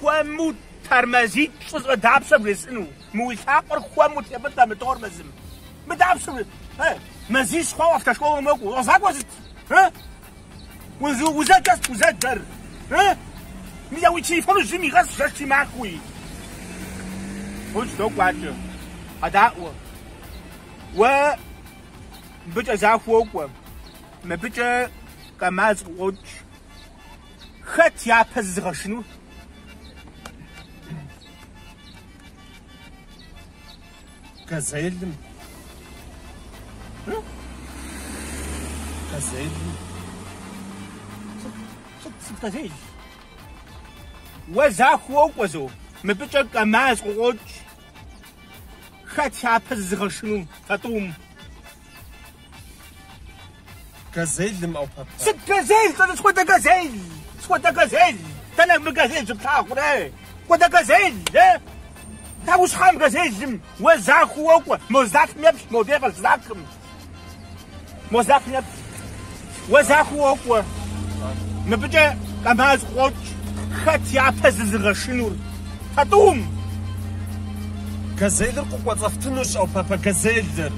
خوامو ترمزی چوز دابسم رسنو مویشاقر خوامو تبت متور مزم مدابسم مزیش خواه افتش خواه مکو ازاق وزد وزد جست وزد در میدوی تلفن زمی غص جستی ماکوی وش دو قاعدة أداء و بيجا زافوق ما بيجا كماز وج خت يا بزغ شنو كزيلم كزيلم صدق كزيل وزافوق وزو ما بيجا كماز وج خت يا بزغ شنو تطوم كزيلم أو بابا صدق كزيل ترى سويت كزيل سويت كزيل تنا مكزيل جبتها قري سويت كزيل لا تاوش خام كزيل وزاخ وقوة مزاخ نبش موديل زاكم مزاخ نب وزاخ وقوة ما بيجي كماز قوت خت يا بزغ شنو تطوم كزيلر قوة زفتنوش أو بابا كزيلر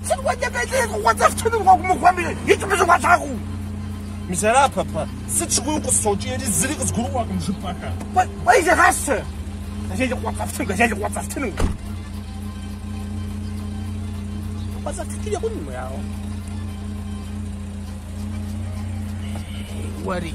سويت كزيل قوة زفتنو مخوامي يتبزو وزاخو مثلا بابا ست قوي قصوجي اللي زريق زقولوا واقم شباكا وإذا غاسة كزيل وقفتنو كزيل وقفتنو وقفتنو يقولوا يا وري